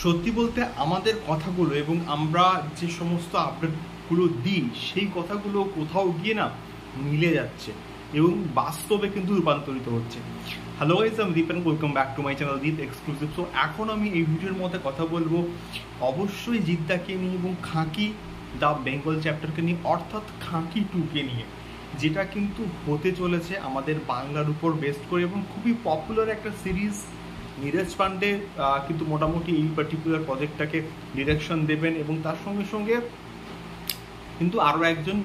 সত্যি বলতে আমাদের কথাগুলো এবং আমরা যে সমস্ত আপডেটগুলো দিই সেই কথাগুলো কোথাও গিয়ে না মিলে যাচ্ছে এবং বাস্তবে কিন্তু রূপান্তরিত হচ্ছে। হ্যালো গাইস, আমি Deep and welcome back to my channel Deep exclusive. So এখন আমি এই ভিডিওর মধ্যে কথা বলবো অবশ্যই জিদ্দাকে নিয়ে এবং খাঁকি দ্য বেঙ্গল চ্যাপ্টারকে নিয়ে, অর্থাৎ খাঁকি 2কে নিয়ে, যেটা কিন্তু হতে চলেছে আমাদের বাংলার উপর বেস্ট করে এবং খুবই পপুলার একটা সিরিজ। নীরজ পান্ডে কিন্তু মোটামুটি এই পার্টিকুলার প্রজেক্টটাকে ডিরেকশন দেবেন এবং তার সঙ্গে সঙ্গে কিন্তু আরও একজন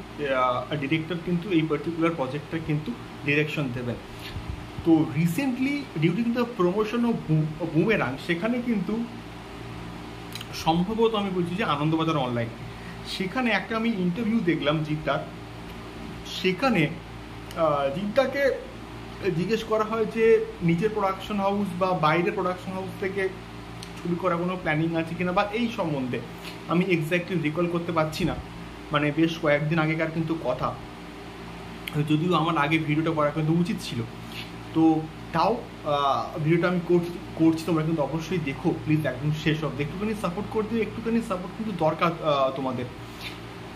ডিরেক্টর কিন্তু এই পার্টিকুলার প্রজেক্টটা কিন্তু ডিরেকশন দেবেন। তো recently during the promotion of boomerang, সেখানে কিন্তু সম্ভবত আমি বলছি যে আনন্দবাজার অনলাইন, সেখানে একটা আমি ইন্টারভিউ দেখলাম জিদ্দার। সেখানে জিদ্দাকে জিজ্ঞেস করা হয় যে নিজের প্রোডাকশন হাউস বা বাইরের প্রোডাকশন হাউস থেকে ছবি করা কোনো প্ল্যানিং আছে কিনা বা এই সম্বন্ধে। আমি এক্স্যাক্টলি রিকল করতে পারছি না, মানে বেশ কয়েকদিন আগেকার কিন্তু কথা, যদিও আমার আগে ভিডিওটা করা কিন্তু উচিত ছিল। তো তাও ভিডিওটা আমি করছি, তোমরা কিন্তু অবশ্যই দেখো প্লিজ, একদম শেষ অবধি একটুখানি সাপোর্ট করে দিও, একটুখানি সাপোর্ট কিন্তু দরকার তোমাদের।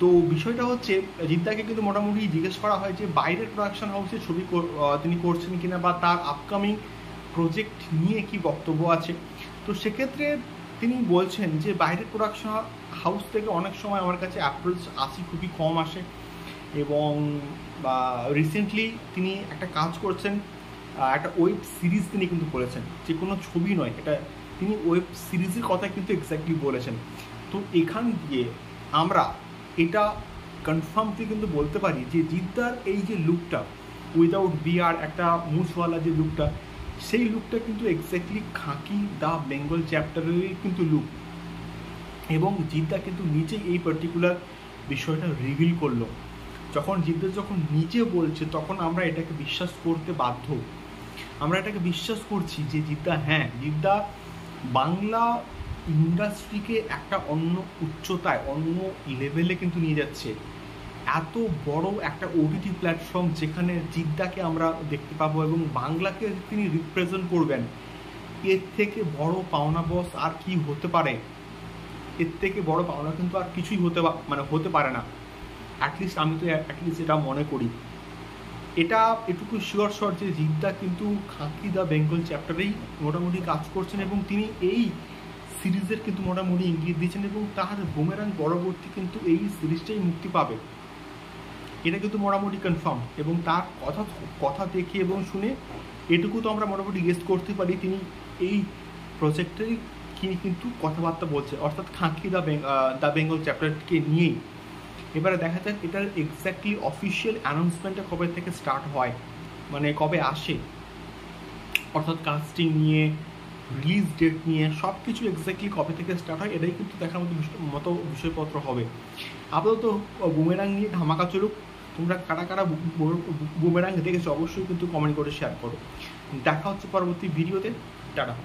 তো বিষয়টা হচ্ছে জিদ্দাকে কিন্তু মোটামুটি জিজ্ঞেস করা হয় যে বাইরের প্রোডাকশন হাউসে ছবি তিনি করছেন কিনা বা তার আপকামিং প্রজেক্ট নিয়ে কি বক্তব্য আছে। তো সেক্ষেত্রে তিনি বলছেন যে বাইরের প্রোডাকশন হাউস থেকে অনেক সময় আমার কাছে অ্যাপ্রোচ আসি, খুবই কম আসে। এবং রিসেন্টলি তিনি একটা কাজ করছেন, একটা ওয়েব সিরিজ তিনি কিন্তু করেছেন, যে কোনো ছবি নয়, এটা তিনি ওয়েব সিরিজের কথা কিন্তু এক্স্যাক্টলি বলেছেন। তো এখান দিয়ে আমরা এটা কনফার্মলি কিন্তু বলতে পারি যে জিদ্দার এই যে লুকটা উইদাউট বিয়ার, একটা মুছওয়ালা যে লুকটা, সেই লুকটা কিন্তু এক্স্যাক্টলি খাঁকি দ্য বেঙ্গল চ্যাপ্টারেরই কিন্তু লুক। এবং জিদ্দা কিন্তু নিজে এই পার্টিকুলার বিষয়টা রিভিল করলো। যখন জিদ্দা যখন নিজে বলছে তখন আমরা এটাকে বিশ্বাস করতে বাধ্য। আমরা এটাকে বিশ্বাস করছি যে জিদ্দা বাংলা ইন্ডাস্ট্রিকে একটা অন্য উচ্চতায়, অন্য লেভেলে কিন্তু নিয়ে যাচ্ছে। এত বড় একটা ওটিটি প্ল্যাটফর্ম যেখানে জিদ্দাকে আমরা দেখতে পাবো এবং বাংলাকে তিনি রিপ্রেজেন্ট করবেন, এর থেকে বড় পাওনা বস আর কি হতে পারে? এর থেকে বড় পাওনা কিন্তু আর কিছুই হতে পারে না। অ্যাটলিস্ট আমি তো এটা মনে করি। এটা এটুকু শিওর যে জিদ্দা কিন্তু খাঁকি দ্য বেঙ্গল চ্যাপ্টারেই মোটামুটি কাজ করছেন এবং তিনি এই সিরিজের কিন্তু মোটামুটি ইঙ্গিত দিয়েছেন এবং তার বুমেরাং পরবর্তী কিন্তু এই সিরিজটাই মুক্তি পাবে, এটা কিন্তু মোটামুটি কনফার্ম। এবং তার কথা দেখে এবং শুনে এটুকু তো আমরা মোটামুটি গেস করতে পারি তিনি এই প্রজেক্টেরই কিন্তু কথাবার্তা বলছে, অর্থাৎ খাঁকি দ্য বেঙ্গল চ্যাপ্টারকে নিয়েই। এবারে দেখা যাক এটার এক্স্যাক্টলি অফিসিয়াল অ্যানাউন্সমেন্টটা কবে থেকে স্টার্ট হয়, মানে কবে আসে, অর্থাৎ কাস্টিং নিয়ে, রিলিজ ডেট নিয়ে সব কিছু এক্স্যাক্টলি কবে থেকে স্টার্ট হয়, এটাই কিন্তু দেখার মতো বিষয়পত্র হবে। আপাতত বুমেরাং নিয়ে ধামাকা চলুক। তোমরা কারা বুমেরাং দেখেছো অবশ্যই কিন্তু কমেন্ট করে শেয়ার করো। দেখা হচ্ছে পরবর্তী ভিডিওতে। টাটা।